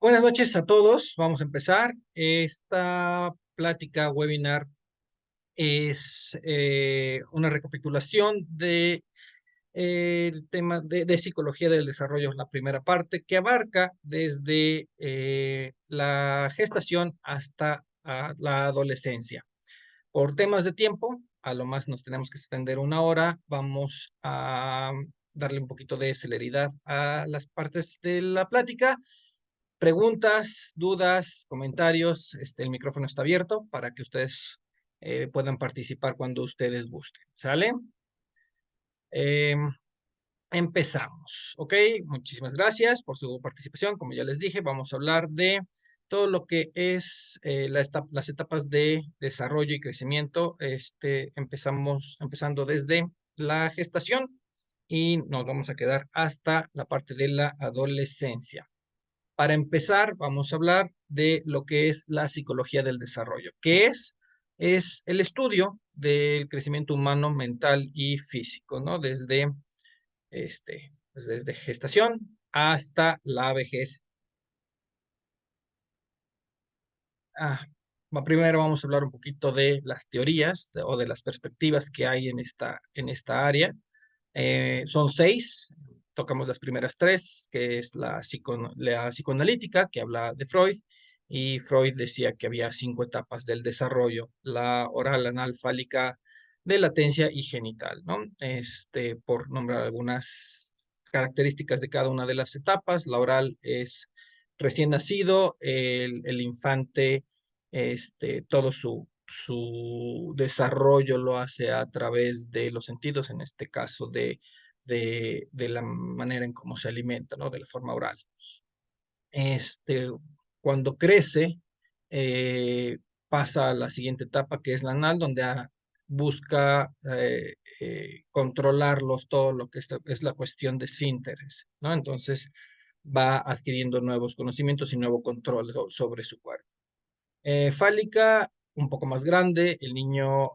Buenas noches a todos. Vamos a empezar. Esta plática webinar es una recapitulación de el tema de psicología del desarrollo, la primera parte, que abarca desde la gestación hasta la adolescencia. Por temas de tiempo, a lo más nos tenemos que extender una hora. Vamos a darle un poquito de celeridad a las partes de la plática. Preguntas, dudas, comentarios, el micrófono está abierto para que ustedes puedan participar cuando ustedes gusten. ¿Sale? Em, Empezamos. ¿Ok? Muchísimas gracias por su participación. Como ya les dije, vamos a hablar de todo lo que es las etapas de desarrollo y crecimiento. Empezando desde la gestación y nos vamos a quedar hasta la parte de la adolescencia. Para empezar, vamos a hablar de lo que es la psicología del desarrollo. ¿Qué es? Es el estudio del crecimiento humano, mental y físico, ¿no? Desde gestación hasta la vejez. Ah, Primero vamos a hablar un poquito de las teorías o de las perspectivas que hay en esta área. Son seis, tocamos las primeras tres, que es la psicoanalítica, que habla de Freud, y Freud decía que había 5 etapas del desarrollo: la oral, anal, fálica, de latencia y genital, ¿no? Por nombrar algunas características de cada una de las etapas. La oral es recién nacido, el infante, todo su desarrollo lo hace a través de los sentidos, en este caso de la manera en cómo se alimenta, ¿no? De la forma oral. Este, Cuando crece, eh, pasa a la siguiente etapa, que es la anal, donde busca controlarlos, todo lo que es la cuestión de esfínteres, ¿no? Entonces va adquiriendo nuevos conocimientos y nuevo control sobre su cuerpo. Fálica, un poco más grande, el niño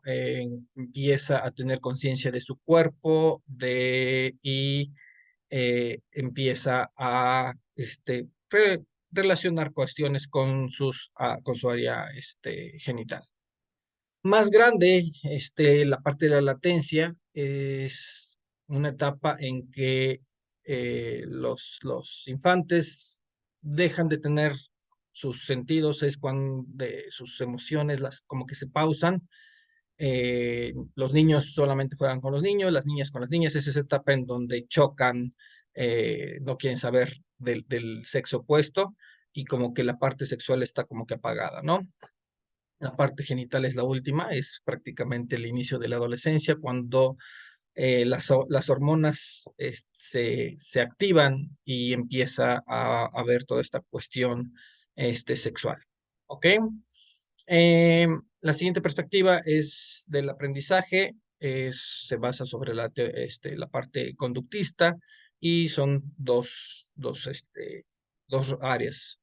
empieza a tener conciencia de su cuerpo y empieza a relacionar cuestiones con su área genital. Más grande, la parte de la latencia es una etapa en que los infantes dejan de tener sus sentidos, es cuando sus emociones como que se pausan. Los niños solamente juegan con los niños, las niñas con las niñas. Es esa etapa en donde chocan, no quieren saber del sexo opuesto, y como que la parte sexual está como que apagada, ¿no? La parte genital es la última, es prácticamente el inicio de la adolescencia, cuando las hormonas se activan y empieza a haber toda esta cuestión sexual. ¿Ok? La siguiente perspectiva es del aprendizaje. Se basa sobre la parte conductista, y son dos áreas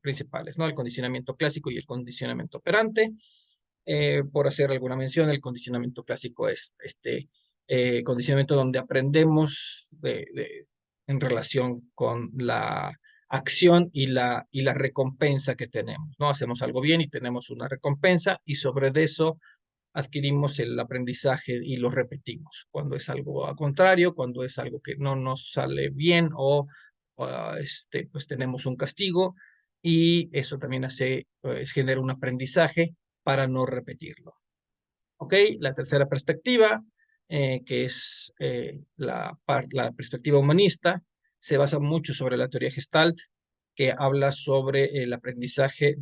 principales, ¿no? El condicionamiento clásico y el condicionamiento operante. Por hacer alguna mención, el condicionamiento clásico es condicionamiento donde aprendemos en relación con la acción y la recompensa que tenemos, ¿no? Hacemos algo bien y tenemos una recompensa, y sobre eso adquirimos el aprendizaje y lo repetimos. Cuando es algo al contrario, cuando es algo que no nos sale bien, pues tenemos un castigo, y eso también genera un aprendizaje para no repetirlo. ¿Ok? La tercera perspectiva, que es la perspectiva humanista, se basa mucho sobre la teoría Gestalt, que habla sobre el aprendizaje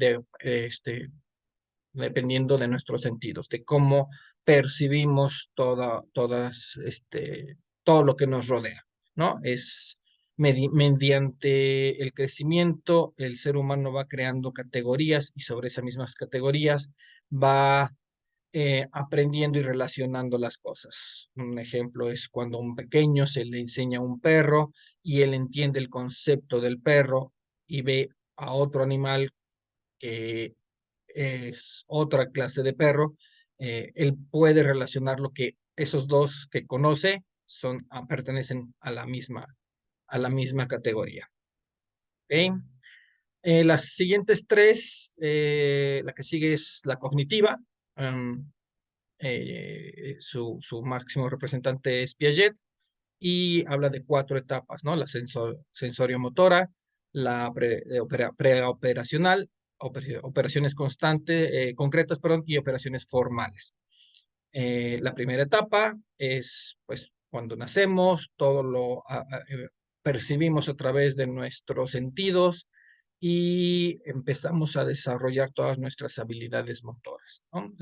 dependiendo de nuestros sentidos, de cómo percibimos todo lo que nos rodea, ¿no? Mediante el crecimiento, el ser humano va creando categorías, y sobre esas mismas categorías va aprendiendo y relacionando las cosas. Un ejemplo es cuando a un pequeño se le enseña a un perro, y él entiende el concepto del perro y ve a otro animal que es otra clase de perro. Él puede relacionar lo que esos dos que conoce pertenecen a la misma categoría. ¿Ok? Las siguientes tres, la que sigue es la cognitiva. em, su máximo representante es Piaget y habla de cuatro etapas, ¿no? La sensoriomotora, la preoperacional, operaciones concretas, perdón, y operaciones formales. La primera etapa es, pues, cuando nacemos, todo lo percibimos a través de nuestros sentidos y empezamos a desarrollar todas nuestras habilidades motoras, ¿no?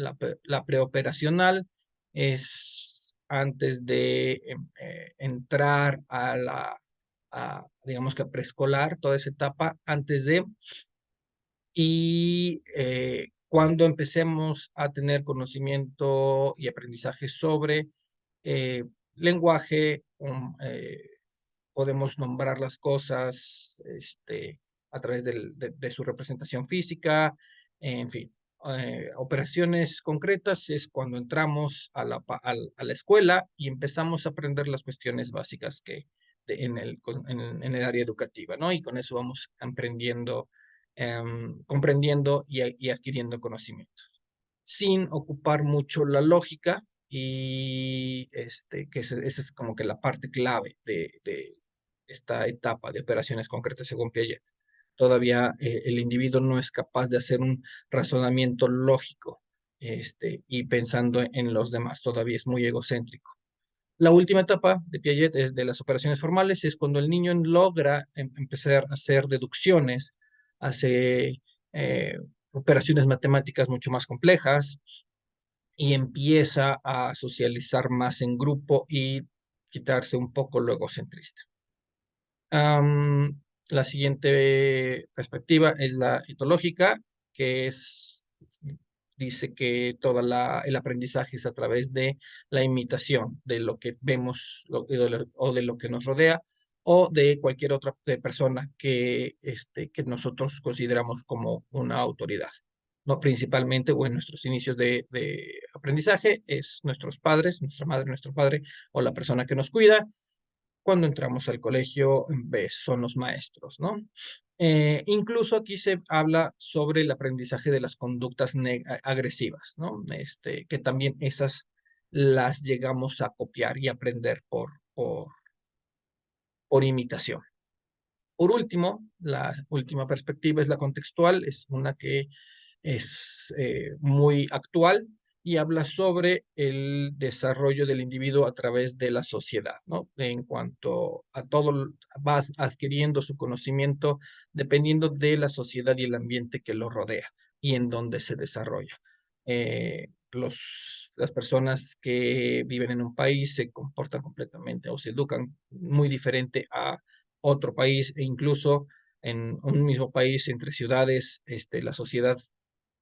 La preoperacional es antes de entrar digamos que a preescolar, toda esa etapa, antes de, y cuando empecemos a tener conocimiento y aprendizaje sobre eh, lenguaje, podemos nombrar las cosas a través de su representación física, en fin. Operaciones concretas es cuando entramos a la escuela y empezamos a aprender las cuestiones básicas en el área educativa, ¿no? Y con eso vamos aprendiendo, comprendiendo y adquiriendo conocimiento sin ocupar mucho la lógica y esa es como que la parte clave de esta etapa de operaciones concretas según Piaget. Todavía el individuo no es capaz de hacer un razonamiento lógico y pensando en los demás, todavía es muy egocéntrico. La última etapa de Piaget es de las operaciones formales, es cuando el niño logra empezar a hacer deducciones, hace operaciones matemáticas mucho más complejas y empieza a socializar más en grupo y quitarse un poco lo egocentrista. La siguiente perspectiva es la etológica, que dice que todo el aprendizaje es a través de la imitación de lo que vemos o de lo que nos rodea o de cualquier otra persona que nosotros consideramos como una autoridad. No, principalmente, o en nuestros inicios de aprendizaje, es nuestros padres, nuestra madre, nuestro padre o la persona que nos cuida. Cuando entramos al colegio, son los maestros, ¿no? Incluso aquí se habla sobre el aprendizaje de las conductas agresivas, ¿no? Que también esas las llegamos a copiar y aprender por imitación. Por último, la última perspectiva es la contextual, es una que es muy actual y habla sobre el desarrollo del individuo a través de la sociedad, ¿no? En cuanto a todo, va adquiriendo su conocimiento dependiendo de la sociedad y el ambiente que lo rodea y en donde se desarrolla. Las personas que viven en un país se comportan completamente o se educan muy diferente a otro país e incluso en un mismo país, entre ciudades, la sociedad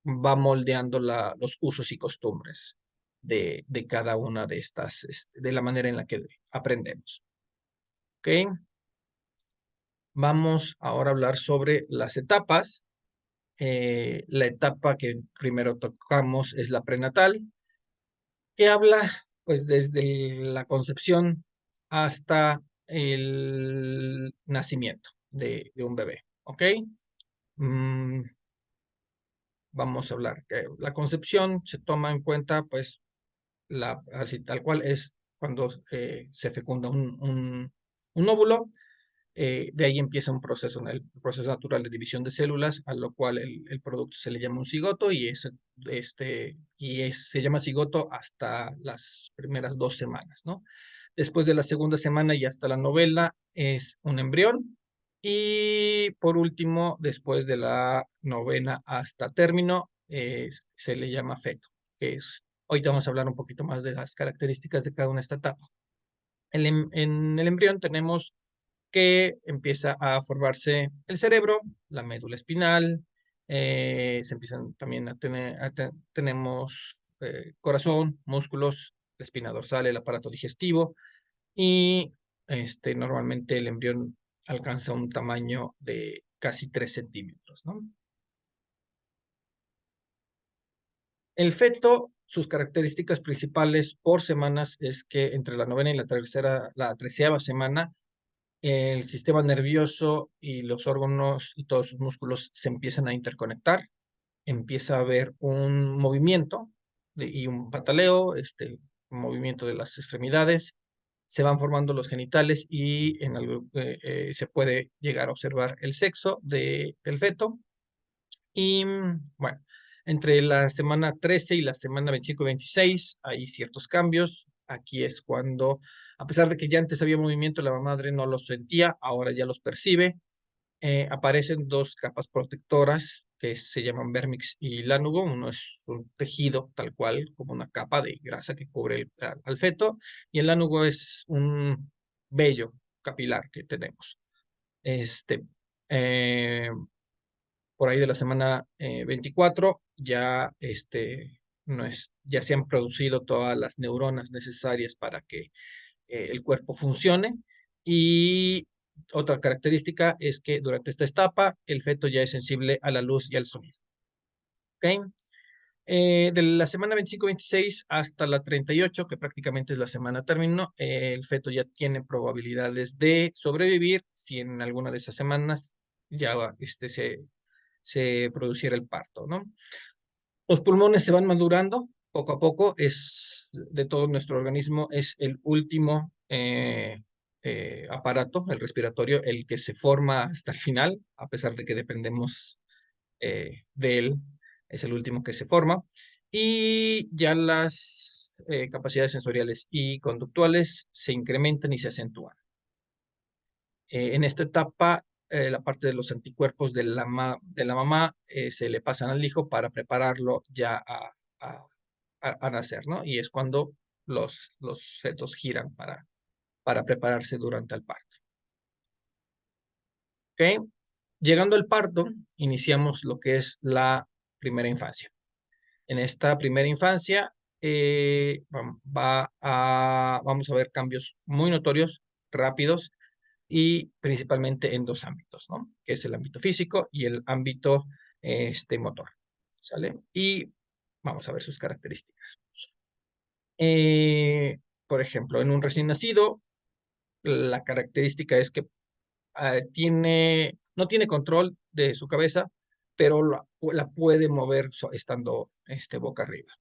va moldeando los usos y costumbres de cada una de estas, de la manera en la que aprendemos. ¿Ok? Vamos ahora a hablar sobre las etapas. La etapa que primero tocamos es la prenatal, que habla pues desde la concepción hasta el nacimiento de un bebé. ¿Ok? Mm, vamos a hablar que la concepción se toma en cuenta pues así tal cual es cuando se fecunda un óvulo. De ahí empieza un proceso, el proceso natural de división de células, a lo cual el producto se le llama un cigoto se llama cigoto hasta las primeras 2 semanas, ¿no? Después de la segunda semana y hasta la novena es un embrión. Y por último, después de la novena hasta término, se le llama feto, que es, ahorita vamos a hablar un poquito más de las características de cada una de esta etapa. En el embrión tenemos que empieza a formarse el cerebro, la médula espinal, se empiezan también tenemos corazón, músculos, la espina dorsal, el aparato digestivo y normalmente el embrión alcanza un tamaño de casi 3 centímetros, ¿no? El feto, sus características principales por semanas es que entre la novena y la 13ª semana el sistema nervioso y los órganos y todos sus músculos se empiezan a interconectar, empieza a haber un movimiento y un pataleo, un movimiento de las extremidades, se van formando los genitales y se puede llegar a observar el sexo del feto. Y bueno, entre la semana 13 y la semana 25 y 26 hay ciertos cambios. Aquí es cuando, a pesar de que ya antes había movimiento, la madre no los sentía, ahora ya los percibe. Aparecen dos capas protectoras que se llaman vérmix y lánugo. Uno es un tejido tal cual, como una capa de grasa que cubre al feto, y el lánugo es un vello capilar que tenemos. Este, eh, por ahí de la semana 24 ya, no es, ya se han producido todas las neuronas necesarias para que el cuerpo funcione. Y otra característica es que durante esta etapa el feto ya es sensible a la luz y al sonido. ¿Ok? De la semana 25-26 hasta la 38, que prácticamente es la semana término, el feto ya tiene probabilidades de sobrevivir si en alguna de esas semanas ya se produciera el parto, ¿no? Los pulmones se van madurando poco a poco, es de todo nuestro organismo, es el último aparato, el respiratorio, el que se forma hasta el final, a pesar de que dependemos de él, es el último que se forma. Y ya las capacidades sensoriales y conductuales se incrementan y se acentúan. En esta etapa, la parte de los anticuerpos de la mamá se le pasan al hijo para prepararlo ya a, a nacer, ¿no? Y es cuando los fetos giran para prepararse durante el parto. ¿Ok? Llegando al parto, iniciamos lo que es la primera infancia. En esta primera infancia vamos a ver cambios muy notorios, rápidos, y principalmente en dos ámbitos, ¿no? Que es el ámbito físico y el ámbito motor, ¿sale? Y vamos a ver sus características. Por ejemplo, en un recién nacido, la característica es que no tiene control de su cabeza, pero la puede mover estando boca arriba.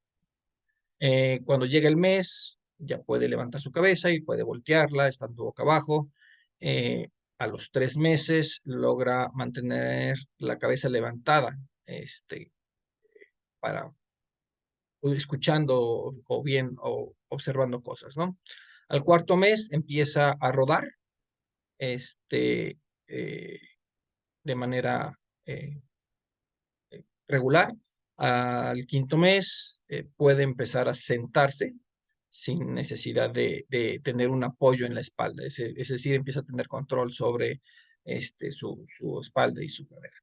Cuando llega el mes, ya puede levantar su cabeza y puede voltearla estando boca abajo. A los 3 meses logra mantener la cabeza levantada, para escuchando o bien o observando cosas, ¿no? Al cuarto mes empieza a rodar, este, eh, de manera eh, regular. Al quinto mes puede empezar a sentarse sin necesidad de tener un apoyo en la espalda, es decir, empieza a tener control sobre su espalda y su cadera.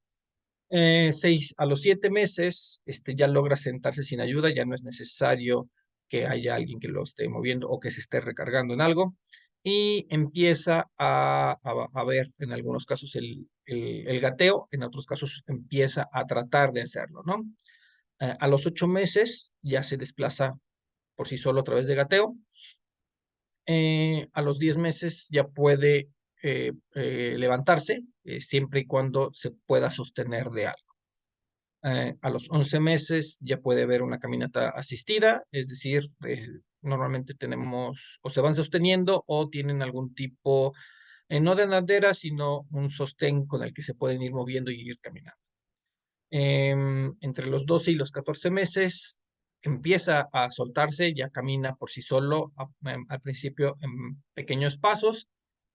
A los 7 meses ya logra sentarse sin ayuda, ya no es necesario que haya alguien que lo esté moviendo o que se esté recargando en algo, y empieza a ver en algunos casos el gateo, en otros casos empieza a tratar de hacerlo, ¿no? A los 8 meses ya se desplaza por sí solo a través de gateo. A los 10 meses ya puede levantarse, siempre y cuando se pueda sostener de algo. A los 11 meses ya puede haber una caminata asistida, es decir, normalmente tenemos o se van sosteniendo o tienen algún tipo, no de andadera, sino un sostén con el que se pueden ir moviendo y ir caminando. Entre los 12 y los 14 meses empieza a soltarse, ya camina por sí solo, al principio en pequeños pasos,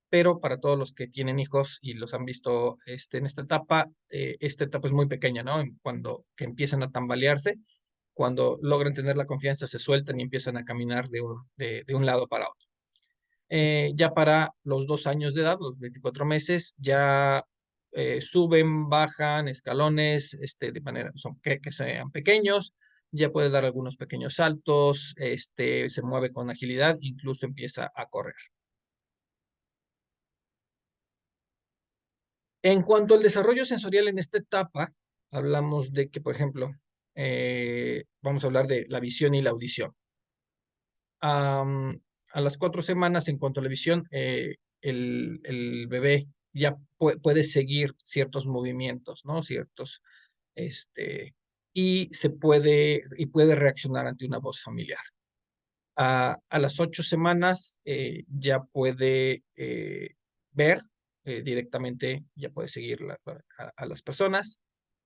pero para todos los que tienen hijos y los han visto en esta etapa es muy pequeña, ¿no? Cuando que empiezan a tambalearse, cuando logran tener la confianza, se sueltan y empiezan a caminar de un lado para otro. Ya para los 2 años de edad, los 24 meses, ya suben, bajan escalones, de manera que sean pequeños, ya puede dar algunos pequeños saltos, se mueve con agilidad, incluso empieza a correr. En cuanto al desarrollo sensorial en esta etapa, hablamos de que, por ejemplo, vamos a hablar de la visión y la audición. A las 4 semanas, en cuanto a la visión, el bebé ya puede seguir ciertos movimientos, ¿no? Ciertos, y puede reaccionar ante una voz familiar. A las 8 semanas ya puede ver directamente, ya puede seguir a las personas.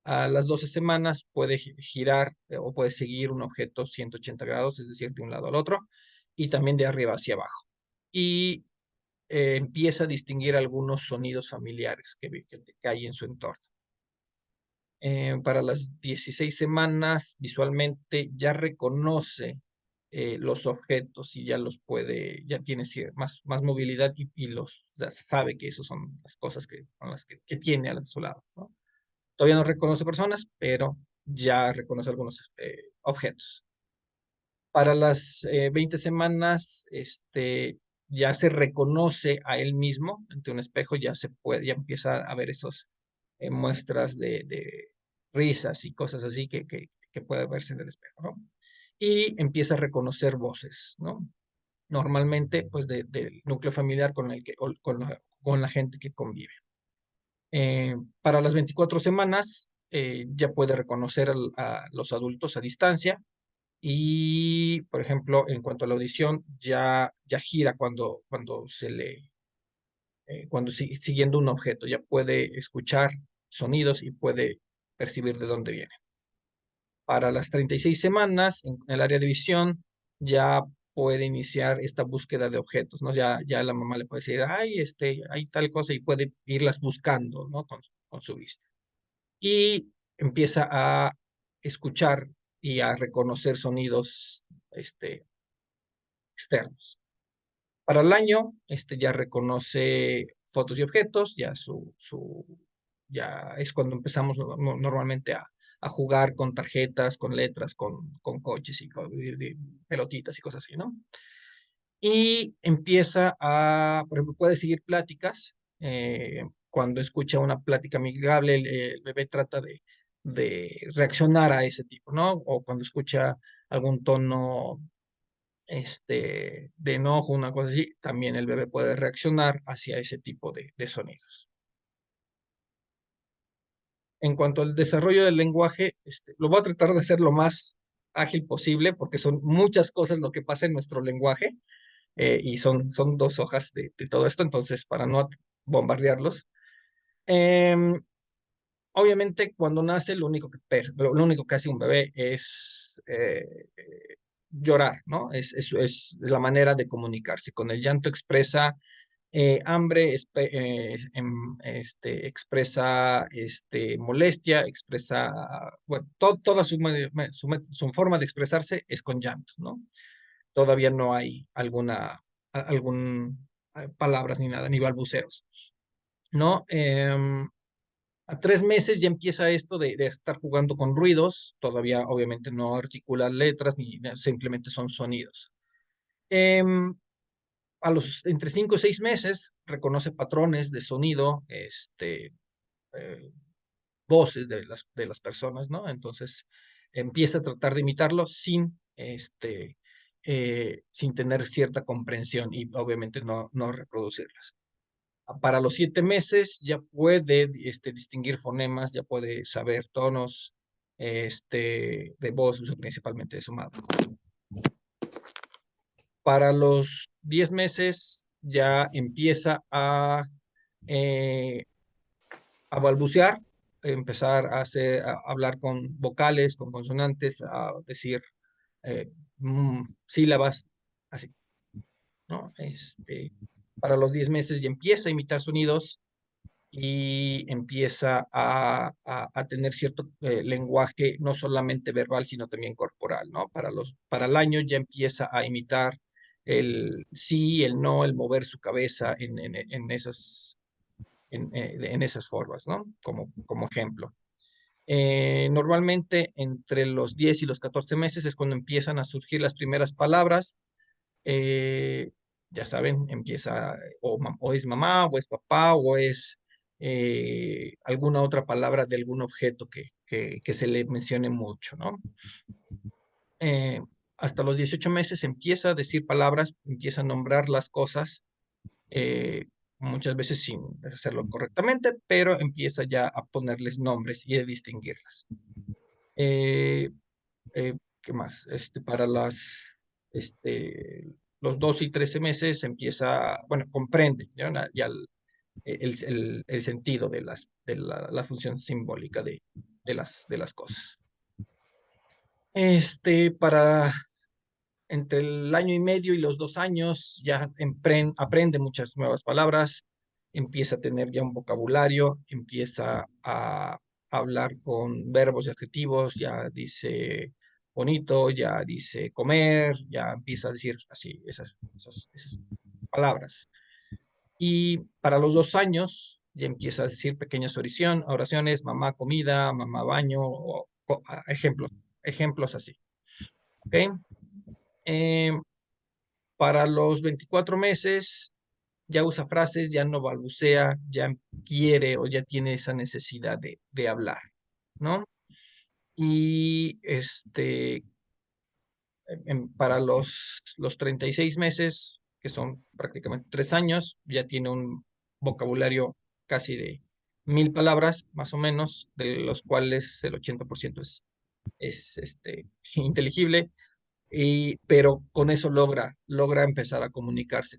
A las 12 semanas puede girar o puede seguir un objeto 180 grados, es decir, de un lado al otro, y también de arriba hacia abajo. Y empieza a distinguir algunos sonidos familiares que hay en su entorno. Para las 16 semanas, visualmente ya reconoce los objetos y ya los puede, ya tiene más movilidad ya sabe que esas son las cosas con las que tiene a su lado, ¿no? Todavía no reconoce personas, pero ya reconoce algunos objetos. Para las 20 semanas, ya se reconoce a él mismo ante un espejo, ya empieza a ver esos muestras de risas y cosas así que puede verse en el espejo, ¿no? Y empieza a reconocer voces, ¿no? Normalmente, pues, del núcleo familiar con la gente que convive. Para las 24 semanas, ya puede reconocer a los adultos a distancia y, por ejemplo, en cuanto a la audición, ya gira siguiendo un objeto, ya puede escuchar sonidos y puede percibir de dónde viene. Para las 36 semanas, en el área de visión, ya puede iniciar esta búsqueda de objetos, ¿no? Ya la mamá le puede decir, ay, hay tal cosa y puede irlas buscando, ¿no? Con su vista. Y empieza a escuchar y a reconocer sonidos, externos. Para el año, ya reconoce fotos y objetos, ya es cuando empezamos normalmente a jugar con tarjetas, con letras, con coches y pelotitas y cosas así, ¿no? Y empieza por ejemplo, puede seguir pláticas. Cuando escucha una plática amigable, el bebé trata de reaccionar a ese tipo, ¿no? O cuando escucha algún tono de enojo, una cosa así, también el bebé puede reaccionar hacia ese tipo de sonidos. En cuanto al desarrollo del lenguaje, lo voy a tratar de hacer lo más ágil posible porque son muchas cosas lo que pasa en nuestro lenguaje y son 2 hojas de todo esto, entonces para no bombardearlos. Em, Obviamente cuando nace lo único que hace un bebé es llorar, ¿no? Es la manera de comunicarse. Con el llanto expresa hambre, expresa molestia, expresa, bueno, toda su forma de expresarse es con llanto, ¿no? Todavía no hay algún palabras ni nada, ni balbuceos, ¿no? A 3 meses ya empieza esto de estar jugando con ruidos, todavía obviamente no articula letras, ni simplemente son sonidos. Em, entre 5 y 6 meses reconoce patrones de sonido, eh, voces de las personas, ¿no? Entonces empieza a tratar de imitarlo sin tener cierta comprensión y obviamente no reproducirlas. Para los 7 meses ya puede distinguir fonemas, ya puede saber tonos de voz, principalmente de su madre. Para los 10 meses ya empieza eh, a balbucear, empezar a hablar con vocales, con consonantes, a decir eh, sílabas, así, ¿no? Para los 10 meses ya empieza a imitar sonidos y empieza a tener cierto lenguaje, no solamente verbal, sino también corporal, ¿no? Para el año ya empieza a imitar el sí, el no, el mover su cabeza en esas formas, ¿no? Como ejemplo. Normalmente entre los 10 y los 14 meses es cuando empiezan a surgir las primeras palabras. eh, ya saben, empieza o es mamá, o es papá, o es alguna otra palabra de algún objeto que se le mencione mucho, ¿no? Eh, Hasta los 18 meses empieza a decir palabras, empieza a nombrar las cosas, muchas veces sin hacerlo correctamente, pero empieza ya a ponerles nombres y a distinguirlas. Eh, ¿Qué más? Para los 12 y 13 meses empieza, bueno, comprende ya, ya el sentido de la función simbólica de las cosas. Para entre el año y medio y los 2 años ya aprende muchas nuevas palabras, empieza a tener ya un vocabulario, empieza a hablar con verbos y adjetivos, ya dice bonito, ya dice comer, ya empieza a decir así esas palabras. Y para los 2 años ya empieza a decir pequeñas oraciones, mamá comida, mamá baño, ejemplos así. ¿Ok? Eh, para los 24 meses ya usa frases, ya no balbucea, ya quiere o ya tiene esa necesidad de hablar, ¿no? Y para los 36 meses, que son prácticamente 3 años, ya tiene un vocabulario casi de 1000 palabras, más o menos, de los cuales el 80% es inteligible, pero con eso logra empezar a comunicarse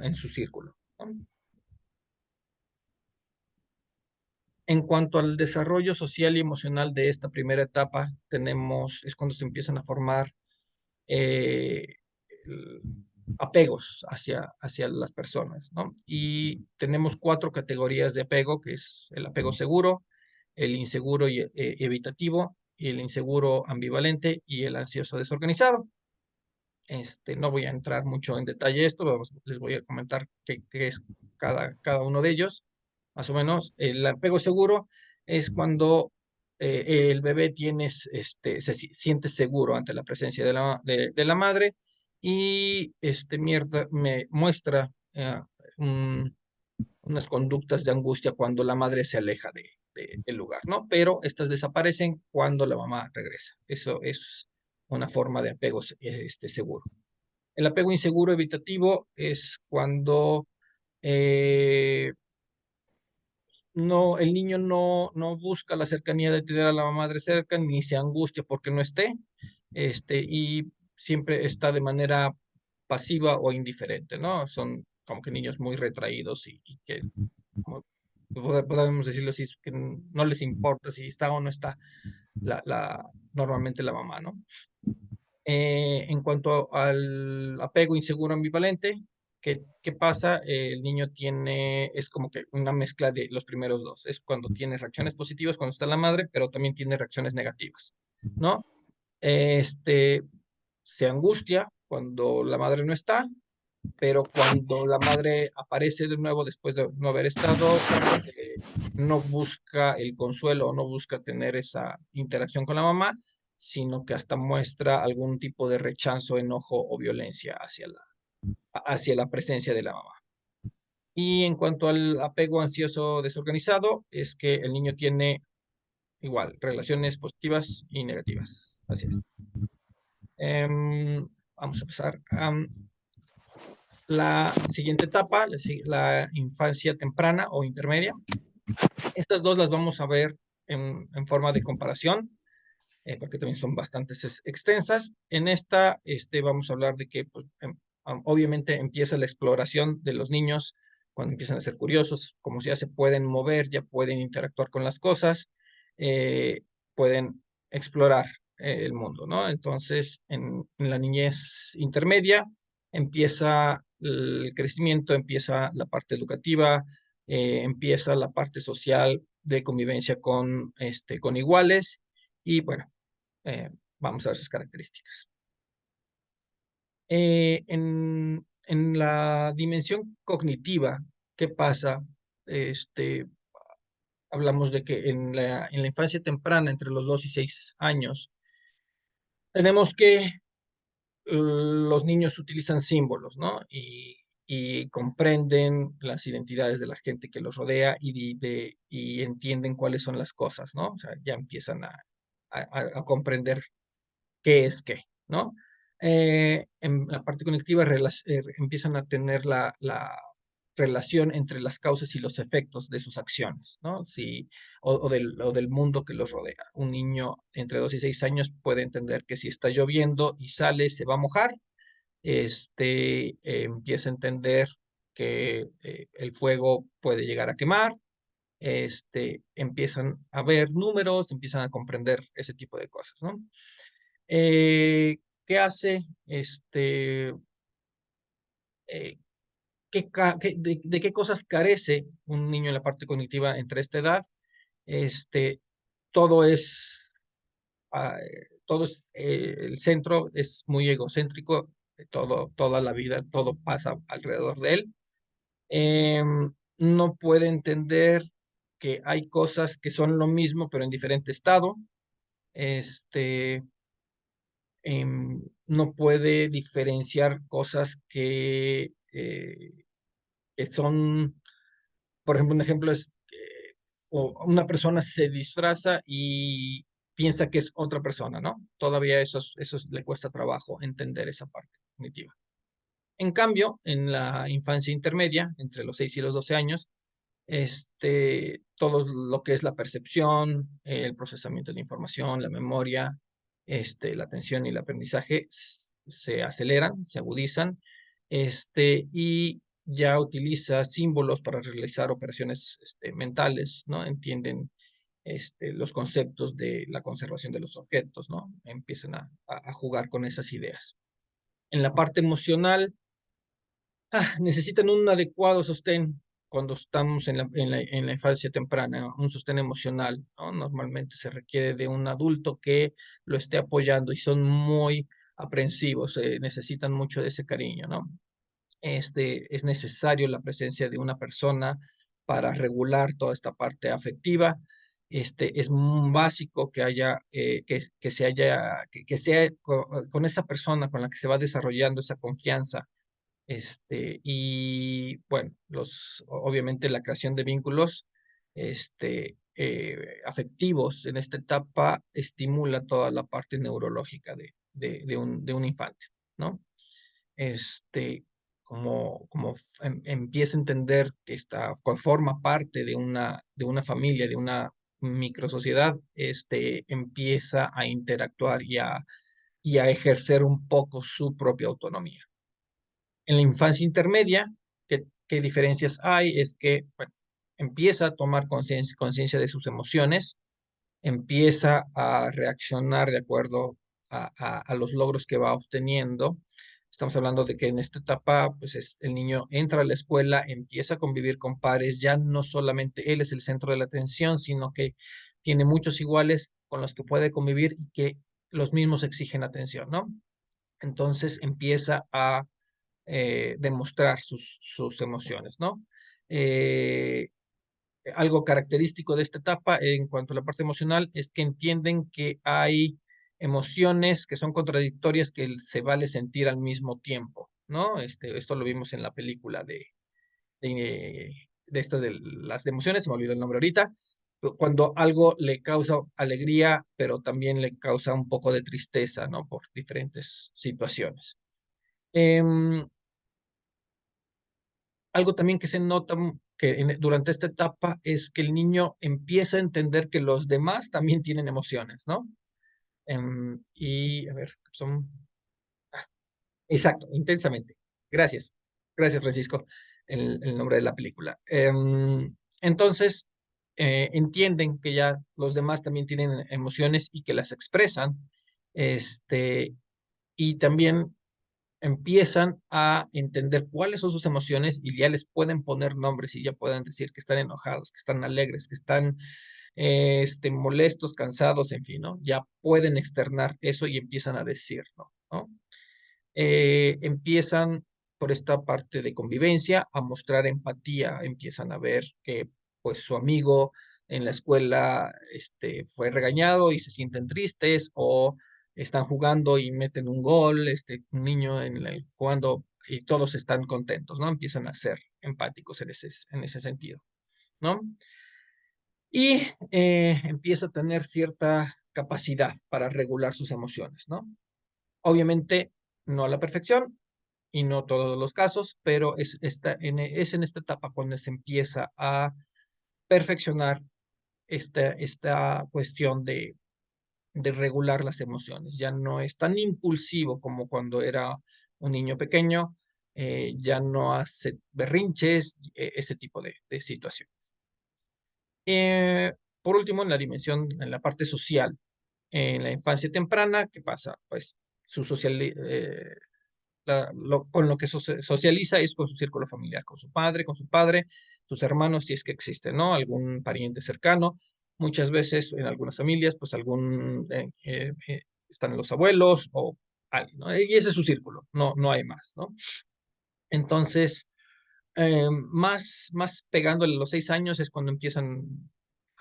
en su círculo, ¿no? En cuanto al desarrollo social y emocional de esta primera etapa, es cuando se empiezan a formar eh, el- apegos hacia las personas, ¿no? Y tenemos 4 categorías de apego, que es el apego seguro, el inseguro y evitativo, y el inseguro ambivalente y el ansioso desorganizado. No voy a entrar mucho en detalle esto, les voy a comentar qué es cada uno de ellos. Más o menos, el apego seguro es cuando el bebé siente seguro ante la presencia de la madre y me muestra unas conductas de angustia cuando la madre se aleja del lugar, ¿no? Pero estas desaparecen cuando la mamá regresa. Eso es una forma de apego seguro. El apego inseguro evitativo es cuando eh, el niño no busca la cercanía de tener a la madre cerca, ni se angustia porque no esté, y siempre está de manera pasiva o indiferente, ¿no? Son como que niños muy retraídos y que como podemos decirlo así, que no les importa si está o no está normalmente la mamá, ¿no? En cuanto al apego inseguro ambivalente, ¿qué pasa? El niño es como que una mezcla de los primeros dos. Es cuando tiene reacciones positivas cuando está la madre, pero también tiene reacciones negativas, ¿no? Este, Se angustia cuando la madre no está, pero cuando la madre aparece de nuevo después de no haber estado, no busca el consuelo o no busca tener esa interacción con la mamá, sino que hasta muestra algún tipo de rechazo, enojo o violencia hacia la presencia de la mamá. Y en cuanto al apego ansioso desorganizado, es que el niño tiene igual relaciones positivas y negativas. Así es. Vamos a empezar. La siguiente etapa, la infancia temprana o intermedia. Estas dos las vamos a ver en forma de comparación, porque también son bastante extensas. En esta vamos a hablar de que pues, obviamente empieza la exploración de los niños cuando empiezan a ser curiosos, como ya se pueden mover, ya pueden interactuar con las cosas, pueden explorar el mundo, ¿no? Entonces, en la niñez intermedia empieza el crecimiento, empieza la parte educativa, empieza la parte social de convivencia con iguales y bueno, eh, vamos a ver sus características. En la dimensión cognitiva, ¿qué pasa? Hablamos de que en la infancia temprana, entre los 2 y 6 años, tenemos que los niños utilizan símbolos, ¿no? Y comprenden las identidades de la gente que los rodea y entienden cuáles son las cosas, ¿no? O sea, ya empiezan a comprender qué es qué, ¿no? En la parte conectiva empiezan a tener relación entre las causas y los efectos de sus acciones, ¿no? Si, o del mundo que los rodea. Un niño entre 2 y 6 años puede entender que si está lloviendo y sale, se va a mojar. Empieza a entender que el fuego puede llegar a quemar. Empiezan a ver números, empiezan a comprender ese tipo de cosas, ¿no? ¿Qué hace? Eh, de qué cosas carece un niño en la parte cognitiva entre esta edad? Este, todo es, el centro es muy egocéntrico, toda la vida, todo pasa alrededor de él. No puede entender que hay cosas que son lo mismo, pero en diferente estado. Este, no puede diferenciar cosas que son, por ejemplo, un ejemplo es, una persona se disfraza y piensa que es otra persona, ¿no? Todavía eso le cuesta trabajo entender esa parte cognitiva. En cambio, en la infancia intermedia, entre los 6 y los 12 años, todo lo que es la percepción, el procesamiento de información, la memoria, la atención y el aprendizaje se aceleran, se agudizan, y ya utiliza símbolos para realizar operaciones mentales, ¿no? Entienden los conceptos de la conservación de los objetos, ¿no? Empiezan a jugar con esas ideas. En la parte emocional, necesitan un adecuado sostén cuando estamos en la infancia temprana, un sostén emocional, ¿no? Normalmente se requiere de un adulto que lo esté apoyando y son muy aprensivos, necesitan mucho de ese cariño, ¿no? Es necesario la presencia de una persona para regular toda esta parte afectiva. Es básico que haya, que se haya, que sea con esta persona con la que se va desarrollando esa confianza, y bueno, obviamente la creación de vínculos afectivos en esta etapa estimula toda la parte neurológica de un infante, ¿no? Este, empieza a entender que forma parte de una familia, de una microsociedad, empieza a interactuar y a ejercer un poco su propia autonomía. En la infancia intermedia, ¿qué diferencias hay? Es que, bueno, empieza a tomar conciencia de sus emociones, empieza a reaccionar de acuerdo a los logros que va obteniendo. Estamos hablando de que en esta etapa, pues el niño entra a la escuela, empieza a convivir con pares, ya no solamente él es el centro de la atención, sino que tiene muchos iguales con los que puede convivir y que los mismos exigen atención, ¿no? Entonces empieza a demostrar sus emociones, ¿no? Eh, Algo característico de esta etapa en cuanto a la parte emocional es que entienden que hay emociones que son contradictorias que se vale sentir al mismo tiempo, ¿no? Esto lo vimos en la película de estas de las emociones, se me olvidó el nombre ahorita, cuando algo le causa alegría, pero también le causa un poco de tristeza, ¿no? Por diferentes situaciones. Algo también que se nota durante esta etapa es que el niño empieza a entender que los demás también tienen emociones, ¿no? Y, a ver, exacto, intensamente. Gracias. Gracias, Francisco, el nombre de la película. Entonces, entienden que ya los demás también tienen emociones y que las expresan, y también empiezan a entender cuáles son sus emociones y ya les pueden poner nombres y ya pueden decir que están enojados, que están alegres, que están molestos, cansados, en fin, ¿no? Ya pueden externar eso y empiezan a decirlo, ¿no? Empiezan por esta parte de convivencia a mostrar empatía, empiezan a ver que pues su amigo en la escuela fue regañado y se sienten tristes, o están jugando y meten un gol, un niño jugando y todos están contentos, ¿no? Empiezan a ser empáticos en ese sentido, ¿no? Y empieza a tener cierta capacidad para regular sus emociones, ¿no? Obviamente no a la perfección, y no todos los casos, pero es en esta etapa cuando se empieza a perfeccionar esta cuestión de regular las emociones. Ya no es tan impulsivo como cuando era un niño pequeño, ya no hace berrinches, ese tipo de situaciones. Por último, en la parte social, en la infancia temprana, ¿qué pasa? Pues su social, con lo que socializa es con su círculo familiar, con su padre, sus hermanos, si es que existe, ¿no? Algún pariente cercano. Muchas veces en algunas familias, pues están los abuelos o alguien, ¿no? Y ese es su círculo, no hay más, ¿no? Entonces, más pegándole a los 6 años es cuando empiezan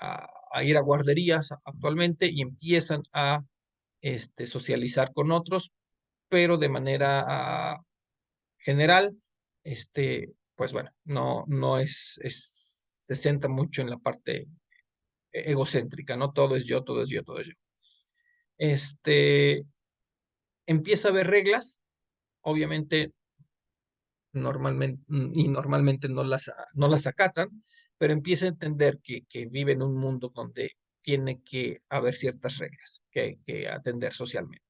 a ir a guarderías actualmente y empiezan a socializar con otros, pero de manera general, pues bueno, no se centra mucho en la parte egocéntrica, ¿no? Todo es yo, todo es yo, todo es yo. Este, Empieza a haber reglas, obviamente, normalmente no las acatan, pero empieza a entender que vive en un mundo donde tiene que haber ciertas reglas que hay que atender socialmente.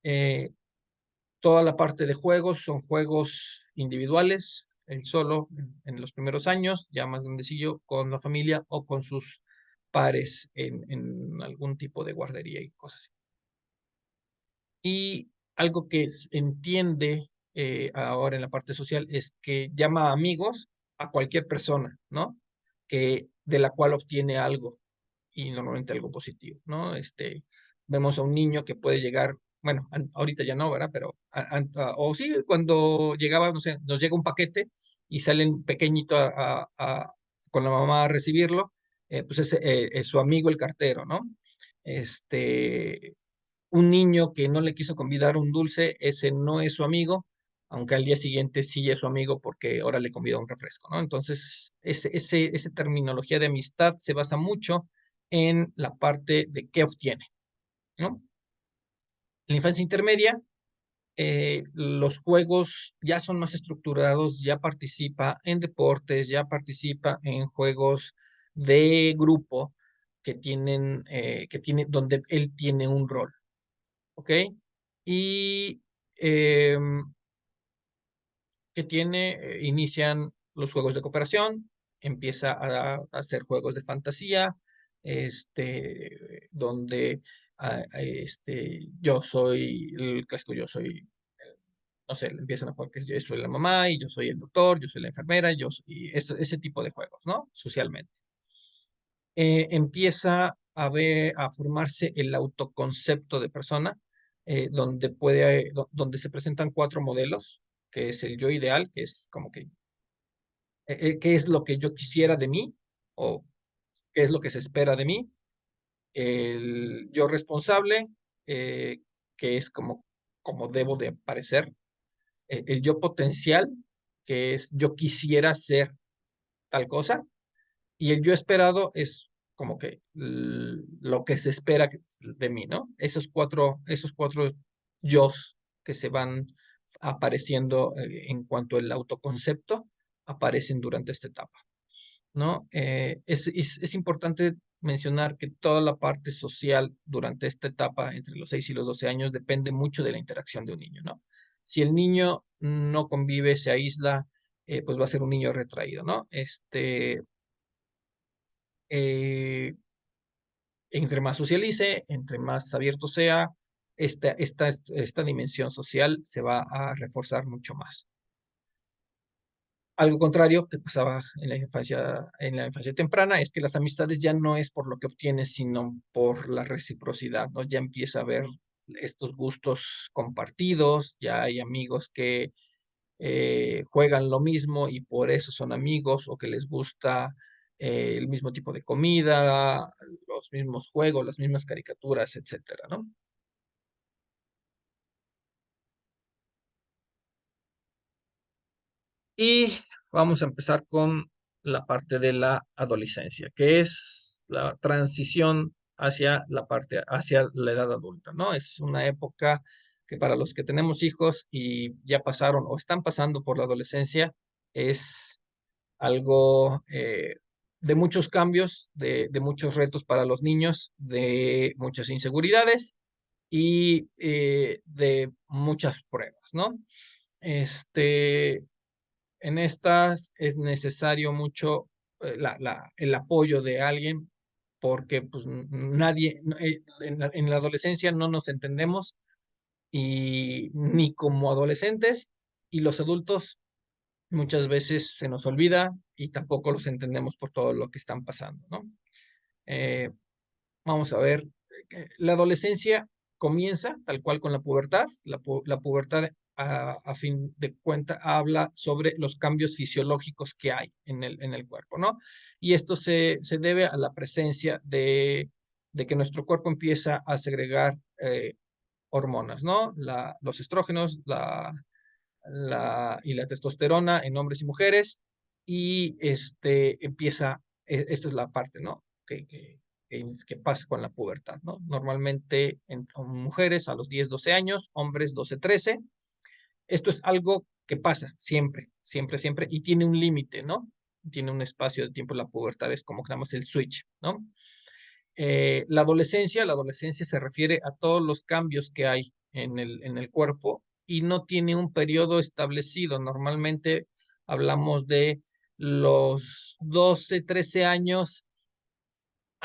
Eh, Toda la parte de juegos son juegos individuales, él solo en los primeros años, ya más grandecillo, con la familia o con sus pares en algún tipo de guardería y cosas así. Y algo que entiende ahora en la parte social es que llama amigos a cualquier persona, ¿no? De la cual obtiene algo y normalmente algo positivo, ¿no? Vemos a un niño que puede llegar, bueno, ahorita ya no, ¿verdad? Pero, o sí, cuando llegaba, no sé, nos llega un paquete y salen pequeñito con la mamá a recibirlo, pues es su amigo el cartero, ¿no? Este, un niño que no le quiso convidar un dulce, ese no es su amigo, aunque al día siguiente sí es su amigo porque ahora le convidó un refresco, ¿no? Entonces, esa terminología de amistad se basa mucho en la parte de qué obtiene, ¿no? En la infancia intermedia, los juegos ya son más estructurados, ya participa en deportes, ya participa en juegos de grupo donde él tiene un rol. ¿Ok? Y inician los juegos de cooperación, empieza a hacer juegos de fantasía, donde yo soy, el clásico, yo soy, no sé, empiezan a jugar que yo soy la mamá y yo soy el doctor, yo soy la enfermera, y ese tipo de juegos, ¿no? Socialmente. Empieza a formarse el autoconcepto de persona, donde se presentan 4 modelos, que es el yo ideal, que es como que, qué es lo que yo quisiera de mí, o qué es lo que se espera de mí, el yo responsable, eh, que es como debo de parecer, el yo potencial, que es yo quisiera ser tal cosa, y el yo esperado es como que lo que se espera de mí, ¿no? Esos cuatro yos que se van apareciendo en cuanto al autoconcepto aparecen durante esta etapa, ¿no? Es importante mencionar que toda la parte social durante esta etapa, entre los 6 y los 12 años, depende mucho de la interacción de un niño, ¿no? Si el niño no convive, se aísla, pues va a ser un niño retraído, ¿no? Eh, Entre más socialice, entre más abierto sea, esta dimensión social se va a reforzar mucho más. Algo contrario que pasaba en la infancia temprana, es que las amistades ya no es por lo que obtienes, sino por la reciprocidad, ¿no? Ya empieza a haber estos gustos compartidos, ya hay amigos que juegan lo mismo y por eso son amigos, o que les gusta el mismo tipo de comida, los mismos juegos, las mismas caricaturas, etcétera, ¿no? Y vamos a empezar con la parte de la adolescencia, que es la transición hacia la edad adulta, ¿no? Es una época que para los que tenemos hijos y ya pasaron o están pasando por la adolescencia, es algo de muchos cambios, de muchos retos para los niños, de muchas inseguridades y de muchas pruebas, ¿no? Este, en estas es necesario mucho el apoyo de alguien porque pues nadie, en la adolescencia no nos entendemos y ni como adolescentes y los adultos muchas veces se nos olvida y tampoco los entendemos por todo lo que están pasando, ¿no? Eh, Vamos a ver, la adolescencia comienza tal cual con la pubertad. La pubertad, a fin de cuenta, habla sobre los cambios fisiológicos que hay en el cuerpo, ¿no? Y esto se debe a la presencia de que nuestro cuerpo empieza a segregar hormonas, ¿no? Los estrógenos, y la testosterona en hombres y mujeres, y empieza, esta es la parte, ¿no? Que pasa con la pubertad, ¿no? Normalmente en mujeres a los 10, 12 años, hombres 12, 13. Esto es algo que pasa siempre, siempre, siempre, y tiene un límite, ¿no? Tiene un espacio de tiempo. La pubertad es como que damos el switch, ¿no? La adolescencia se refiere a todos los cambios que hay en el cuerpo y no tiene un periodo establecido. Normalmente hablamos de los 12, 13 años,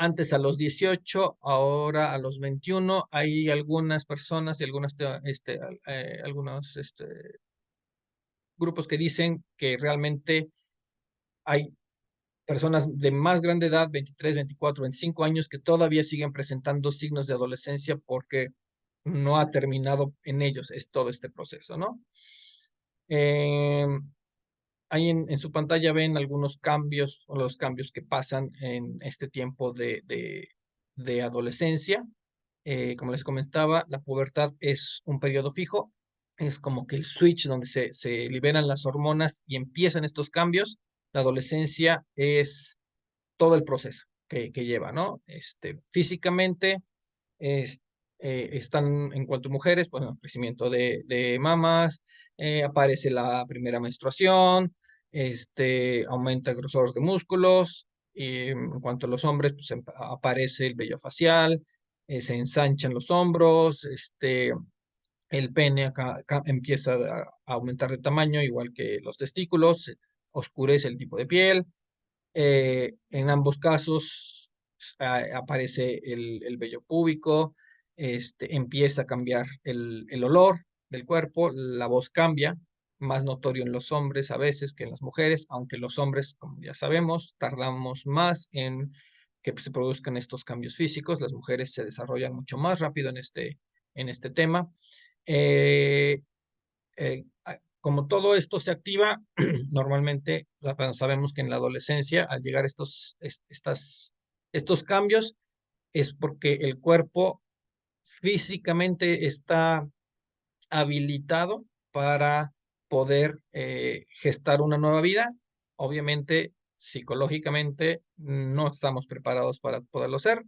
antes a los 18, ahora a los 21. Hay algunas personas y algunos grupos que dicen que realmente hay personas de más grande edad, 23, 24, 25 años, que todavía siguen presentando signos de adolescencia porque no ha terminado en ellos es todo este proceso, ¿no? Eh, Ahí en su pantalla ven algunos cambios o los cambios que pasan en este tiempo de adolescencia. Como les comentaba, la pubertad es un periodo fijo, es como que el switch donde se liberan las hormonas y empiezan estos cambios. La adolescencia es todo el proceso que lleva, ¿no? Físicamente es, están en cuanto a mujeres, pues, crecimiento de mamas, aparece la primera menstruación, aumenta el grosor de músculos, y en cuanto a los hombres, pues aparece el vello facial, se ensanchan los hombros, el pene acá empieza a aumentar de tamaño, igual que los testículos, oscurece el tipo de piel. En ambos casos aparece el vello púbico, empieza a cambiar el olor del cuerpo, la voz cambia, más notorio en los hombres a veces que en las mujeres, aunque los hombres, como ya sabemos, tardamos más en que se produzcan estos cambios físicos. Las mujeres se desarrollan mucho más rápido en este tema. Eh, Como todo esto se activa, normalmente sabemos que en la adolescencia, al llegar estos cambios, es porque el cuerpo físicamente está habilitado para poder gestar una nueva vida. Obviamente, psicológicamente no estamos preparados para poderlo hacer,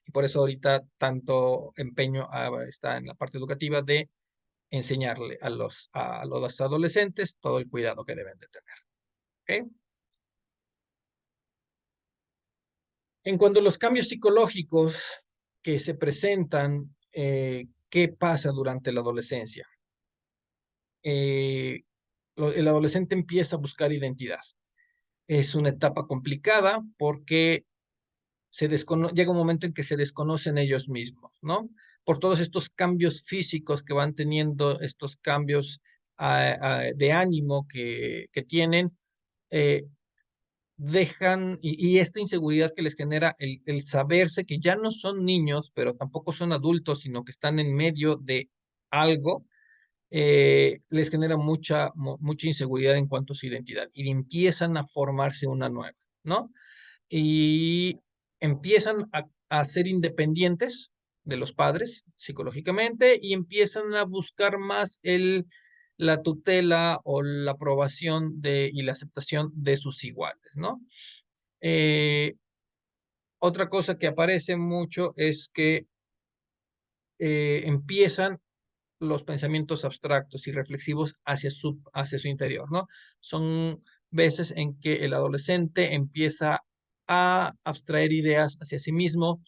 y por eso ahorita tanto empeño está en la parte educativa de enseñarle a los adolescentes todo el cuidado que deben de tener. ¿Ok? En cuanto a los cambios psicológicos que se presentan, ¿qué pasa durante la adolescencia? Eh, el adolescente empieza a buscar identidad. Es una etapa complicada porque llega un momento en que se desconocen ellos mismos, ¿no? Por todos estos cambios físicos que van teniendo, estos cambios de ánimo que tienen, eh, dejan, y esta inseguridad que les genera el saberse que ya no son niños, pero tampoco son adultos, sino que están en medio de algo, les genera mucha inseguridad en cuanto a su identidad y empiezan a formarse una nueva, ¿no? Y empiezan a ser independientes de los padres psicológicamente y empiezan a buscar más la tutela o la aprobación y la aceptación de sus iguales, ¿no? Eh, Otra cosa que aparece mucho es que empiezan los pensamientos abstractos y reflexivos hacia su interior, ¿no? Son veces en que el adolescente empieza a abstraer ideas hacia sí mismo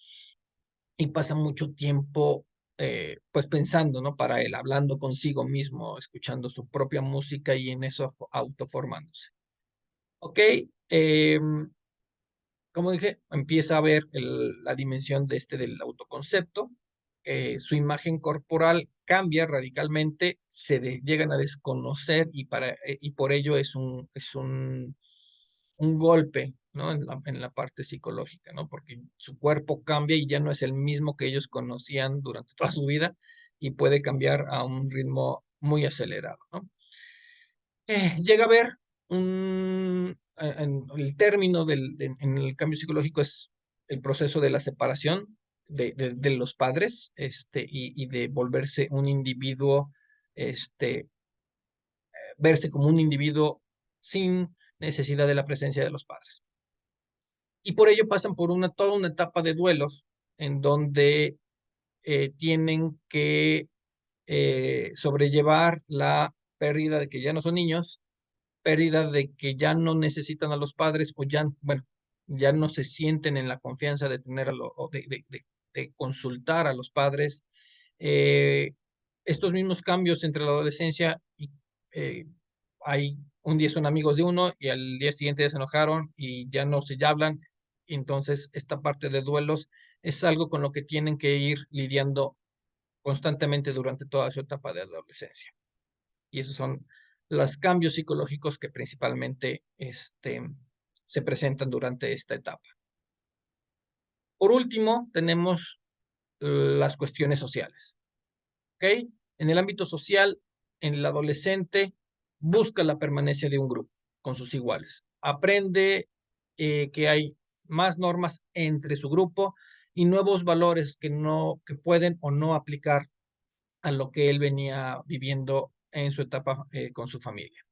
y pasa mucho tiempo pues pensando, ¿no? Para él, hablando consigo mismo, escuchando su propia música y en eso autoformándose. Ok, como dije, empieza a ver la dimensión del autoconcepto, su imagen corporal cambia radicalmente, llegan a desconocer y por ello un golpe, ¿no? En la parte psicológica, ¿no? Porque su cuerpo cambia y ya no es el mismo que ellos conocían durante toda su vida y puede cambiar a un ritmo muy acelerado, ¿no? Llega a ver el término en el cambio psicológico es el proceso de la separación de los padres, y de volverse un individuo, verse como un individuo sin necesidad de la presencia de los padres. Y por ello pasan por toda una etapa de duelos en donde tienen que sobrellevar la pérdida de que ya no son niños, pérdida de que ya no necesitan a los padres o ya, bueno, ya no se sienten en la confianza de tener o de consultar a los padres. Eh, Estos mismos cambios entre la adolescencia eh, hay un día son amigos de uno y al día siguiente ya se enojaron y ya no se hablan. Entonces, esta parte de duelos es algo con lo que tienen que ir lidiando constantemente durante toda su etapa de adolescencia. Y esos son los cambios psicológicos que principalmente se presentan durante esta etapa. Por último, tenemos las cuestiones sociales. ¿Ok? En el ámbito social, en el adolescente busca la permanencia de un grupo con sus iguales. Aprende que hay más normas entre su grupo y nuevos valores que pueden o no aplicar a lo que él venía viviendo en su etapa con su familia,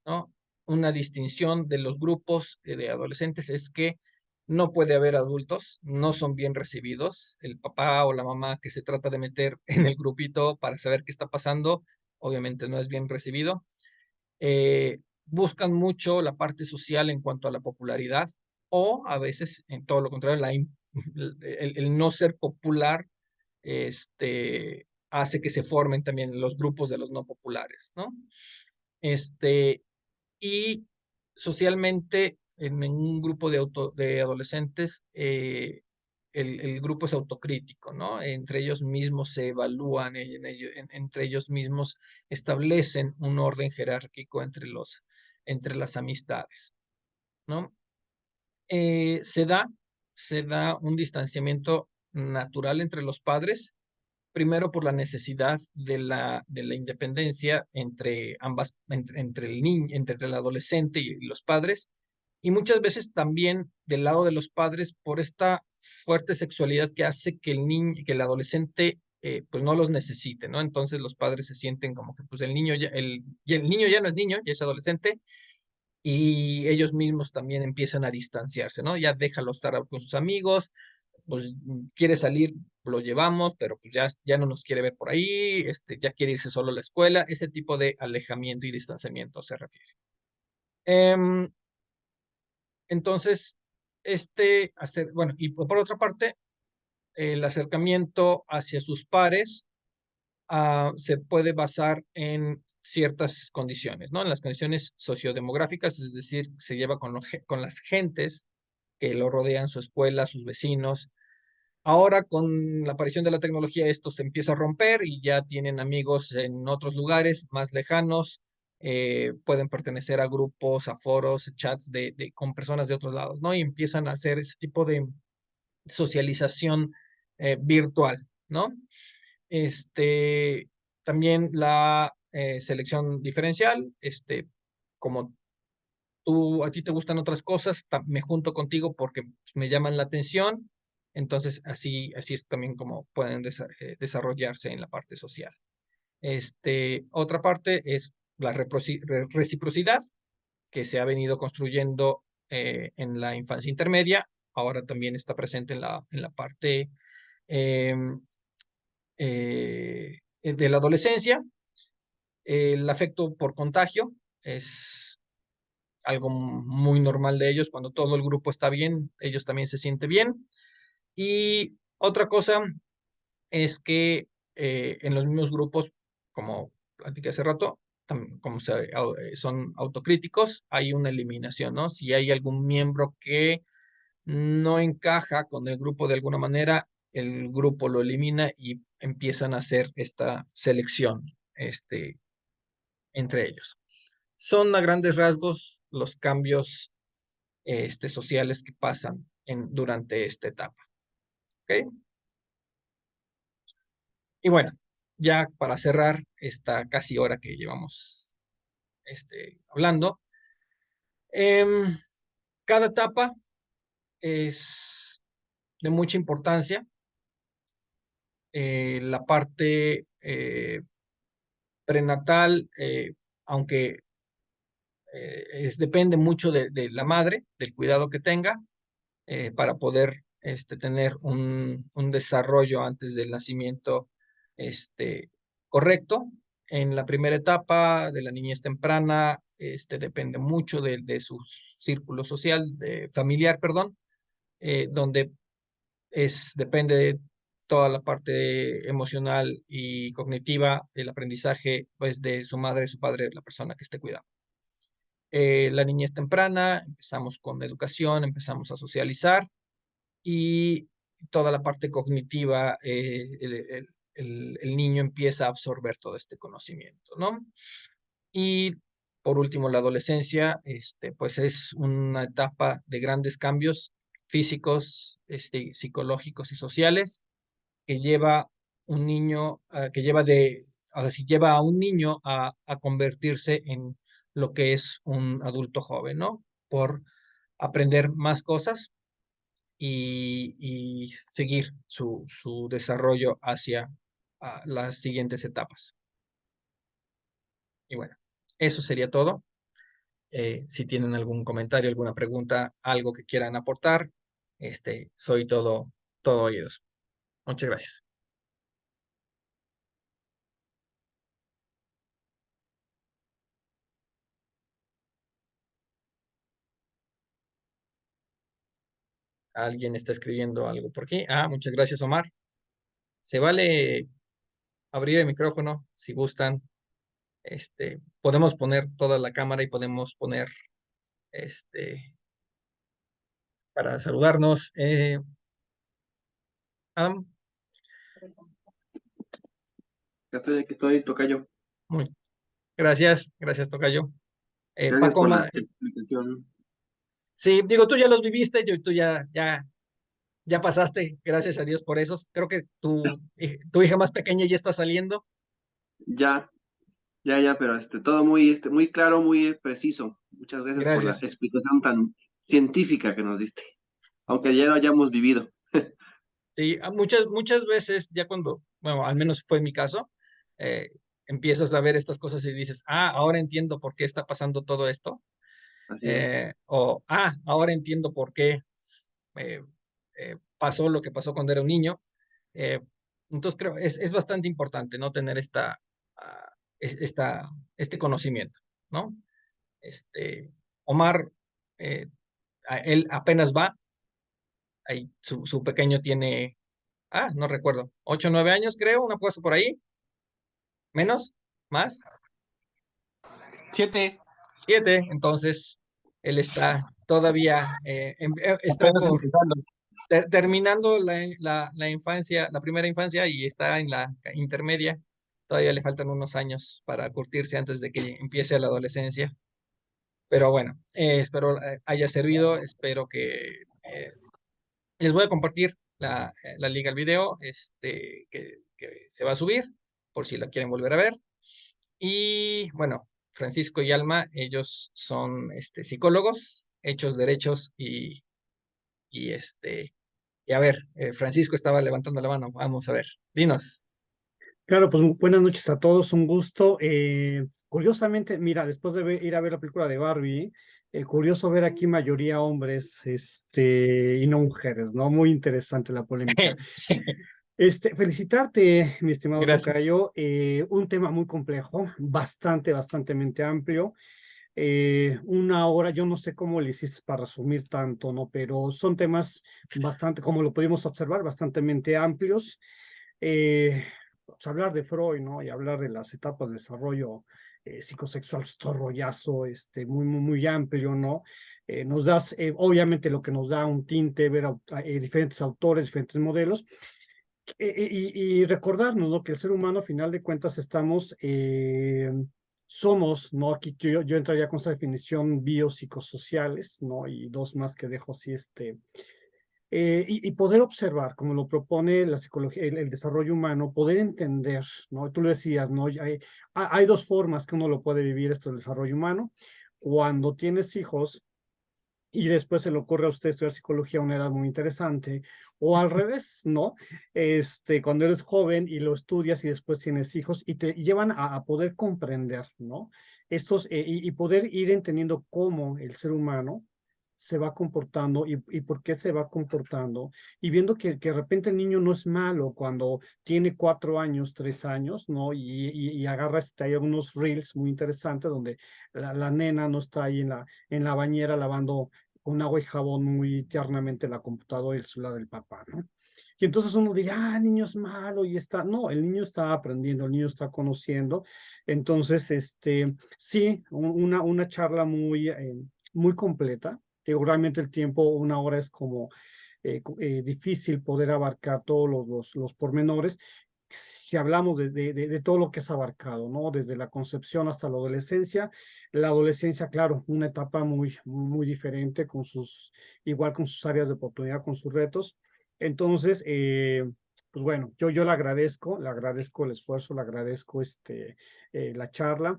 ¿no? Una distinción de los grupos de adolescentes es que no puede haber adultos, no son bien recibidos. El papá o la mamá que se trata de meter en el grupito para saber qué está pasando, obviamente no es bien recibido. Buscan mucho la parte social en cuanto a la popularidad o a veces, en todo lo contrario, el no ser popular hace que se formen también los grupos de los no populares, ¿no? Este, y socialmente, en un grupo de adolescentes, el grupo es autocrítico, ¿no? Entre ellos mismos se evalúan, entre ellos mismos establecen un orden jerárquico entre las amistades, ¿no? Eh, se da, Se da un distanciamiento natural entre los padres, primero por la necesidad de la independencia entre ambas, entre el adolescente y los padres, y muchas veces también del lado de los padres por esta fuerte sexualidad que hace que que el adolescente pues no los necesite, ¿no? Entonces los padres se sienten como que pues el niño ya no es niño, ya es adolescente, y ellos mismos también empiezan a distanciarse, ¿no? Ya déjalo estar con sus amigos, pues quiere salir, lo llevamos, pero pues ya no nos quiere ver por ahí, ya quiere irse solo a la escuela, ese tipo de alejamiento y distanciamiento se refiere. Em, entonces, bueno, y por otra parte, el acercamiento hacia sus pares se puede basar en ciertas condiciones, ¿no? En las condiciones sociodemográficas, es decir, se lleva con las gentes que lo rodean, su escuela, sus vecinos. Ahora, con la aparición de la tecnología, esto se empieza a romper y ya tienen amigos en otros lugares más lejanos, pueden pertenecer a grupos, a foros, chats con personas de otros lados, ¿no? Y empiezan a hacer ese tipo de socialización virtual, ¿no? También la selección diferencial, como a ti te gustan otras cosas, me junto contigo porque me llaman la atención, entonces así es también como pueden desarrollarse en la parte social. Otra parte es la reciprocidad que se ha venido construyendo en la infancia intermedia, ahora también está presente en la parte em, de la adolescencia. El afecto por contagio es algo muy normal de ellos. Cuando todo el grupo está bien, ellos también se sienten bien. Y otra cosa es que en los mismos grupos, como platiqué hace rato, como son autocríticos, hay una eliminación, ¿no? Si hay algún miembro que no encaja con el grupo de alguna manera, el grupo lo elimina y empiezan a hacer esta selección entre ellos. Son a grandes rasgos los cambios sociales que pasan durante esta etapa. ¿Ok? Y bueno, ya para cerrar esta casi hora que llevamos hablando, em, cada etapa es de mucha importancia. La parte prenatal, aunque depende mucho de la madre, del cuidado que tenga, para poder tener un desarrollo antes del nacimiento correcto. En la primera etapa de la niñez temprana, depende mucho de su círculo social, familiar, perdón, donde depende de toda la parte emocional y cognitiva, el aprendizaje, pues, de su madre, su padre, la persona que esté cuidando. La niñez temprana, empezamos con educación, empezamos a socializar y toda la parte cognitiva, el niño empieza a absorber todo este conocimiento, ¿no? Y por último, la adolescencia, pues es una etapa de grandes cambios físicos, psicológicos y sociales que lleva un niño, lleva a un niño a convertirse en lo que es un adulto joven, ¿no? Por aprender más cosas y seguir su desarrollo hacia las siguientes etapas. Y bueno, eso sería todo. Si tienen algún comentario, alguna pregunta, algo que quieran aportar, soy todo oídos. Muchas gracias. ¿Alguien está escribiendo algo por aquí? Muchas gracias, Omar. Se vale abrir el micrófono si gustan. Podemos poner toda la cámara y podemos poner para saludarnos. Adam, Aquí estoy, tocayo. muy, gracias, tocayo. Gracias Paco, por la explicación. sí, digo, tú ya los viviste, tú ya pasaste, gracias a Dios por esos. Creo que tu hija más pequeña ya está saliendo. Ya, pero todo muy claro, muy preciso. Muchas gracias por la Gracias. explicación tan científica que nos diste, aunque ya lo hayamos vivido. Sí, muchas veces, ya cuando, bueno, al menos fue mi caso, eh, empiezas a ver estas cosas y dices, ahora entiendo por qué está pasando todo esto. Así es. Ahora entiendo por qué pasó lo que pasó cuando era un niño. Eh, entonces creo es bastante importante, ¿no? Tener ah, este conocimiento, ¿no? Omar, eh, él apenas va, ahí, su pequeño tiene, no recuerdo, 8 o 9 años, creo, una cosa por ahí, menos, más, 7. 7, entonces él está todavía, está Apenas empezando. terminando la infancia, la primera infancia y está en la intermedia. Todavía le faltan unos años para curtirse antes de que empiece la adolescencia. Pero bueno, espero haya servido, espero que les voy a compartir la liga al video que se va a subir por si la quieren volver a ver. Y bueno, Francisco y Alma, ellos son psicólogos, hechos, derechos y a ver, Francisco estaba levantando la mano. Vamos a ver, dinos. Claro, pues buenas noches a todos, un gusto. Curiosamente, mira, después de ir a ver la película de Barbie, curioso ver aquí mayoría hombres, y no mujeres, ¿no? Muy interesante la polémica. Felicitarte, mi estimado Gracias. tocayo, un tema muy complejo, bastantemente amplio. 1 hora, yo no sé cómo le hiciste para resumir tanto, ¿no? Pero son temas bastante, como lo pudimos observar, bastantemente amplios. Pues hablar de Freud, ¿no? Y hablar de las etapas de desarrollo psicosexual, es todo rollazo, muy amplio, ¿no? Nos das, obviamente, lo que nos da un tinte, ver diferentes autores, diferentes modelos, y recordarnos, ¿no? Que el ser humano, a final de cuentas, somos, ¿no? Aquí yo entraría con esa definición biopsicosociales, ¿no? Y dos más que dejo así, y poder observar, como lo propone la psicología, el desarrollo humano, poder entender, ¿no? Tú lo decías, ¿no? Hay dos formas que uno lo puede vivir, esto del desarrollo humano. Cuando tienes hijos y después se le ocurre a usted estudiar psicología a una edad muy interesante, o al revés, ¿no? Cuando eres joven y lo estudias y después tienes hijos y te llevan a poder comprender, ¿no? Y poder ir entendiendo cómo el ser humano se va comportando y por qué se va comportando, y viendo que de repente el niño no es malo cuando tiene 4 años, 3 años, ¿no? Y agarra, hay algunos reels muy interesantes donde la nena no está ahí en la bañera lavando con agua y jabón muy tiernamente la computadora y el celular del papá, ¿no? Y entonces uno diría, el niño es malo y está, no, el niño está aprendiendo, el niño está conociendo. Entonces, sí, una charla muy completa. Realmente el tiempo, 1 hora es como difícil poder abarcar todos los pormenores. Si hablamos de todo lo que es abarcado, ¿no? Desde la concepción hasta la adolescencia, claro, una etapa muy diferente igual con sus áreas de oportunidad, con sus retos. Entonces, pues bueno, yo le agradezco el esfuerzo, le agradezco la charla.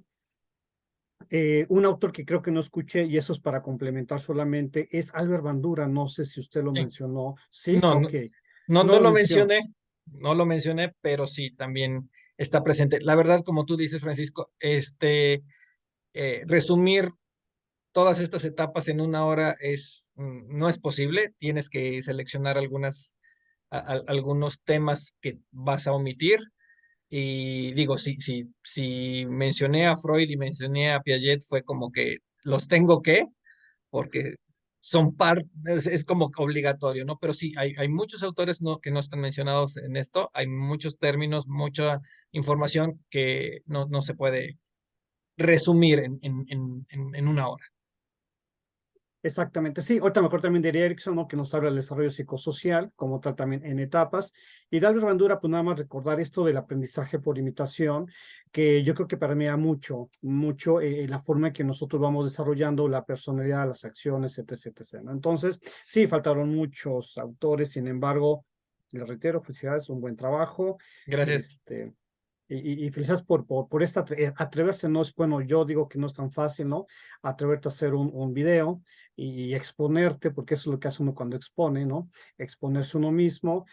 Un autor que creo que no escuché, y eso es para complementar solamente, es Albert Bandura. No sé si usted lo Sí. mencionó. ¿Sí? No, Ok. No no lo lo mencionó. mencioné, no lo mencioné, pero sí, también está presente. La verdad, como tú dices, Francisco, resumir todas estas etapas en 1 hora no es posible. Tienes que seleccionar algunos temas que vas a omitir. Y digo, si mencioné a Freud y mencioné a Piaget, fue como que los tengo porque es como que obligatorio, ¿no? Pero sí, hay muchos autores que no están mencionados en esto, hay muchos términos, mucha información que no se puede resumir en 1 hora. Exactamente, sí. Ahorita mejor también diría Erickson, ¿no? Que nos habla del desarrollo psicosocial, como tal también en etapas. Y de Albert Bandura, pues nada más recordar esto del aprendizaje por imitación, que yo creo que permea mucho la forma en que nosotros vamos desarrollando la personalidad, las acciones, etc, ¿no? Entonces, sí, faltaron muchos autores, sin embargo, les reitero, felicidades, un buen trabajo. Gracias. Y felicidades por atreverse, no es, bueno, yo digo que no es tan fácil, ¿no? Atreverte a hacer un video y exponerte, porque eso es lo que hace uno cuando expone, ¿no? Exponerse uno mismo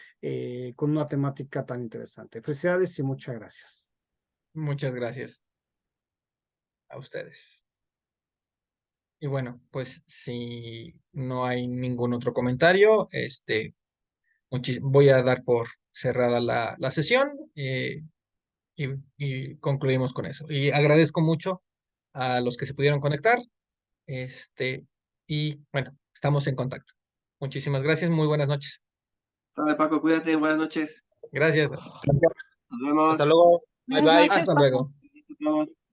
con una temática tan interesante. Felicidades y muchas gracias. Muchas gracias a ustedes. Y bueno, pues si no hay ningún otro comentario, voy a dar por cerrada la sesión. Y concluimos con eso. Y agradezco mucho a los que se pudieron conectar. Y bueno, estamos en contacto. Muchísimas gracias, muy buenas noches. Dale, Paco, cuídate, buenas noches. Gracias. Nos vemos. Hasta luego. Bye Buenas bye. noches, Hasta Paco. luego. Nos vemos.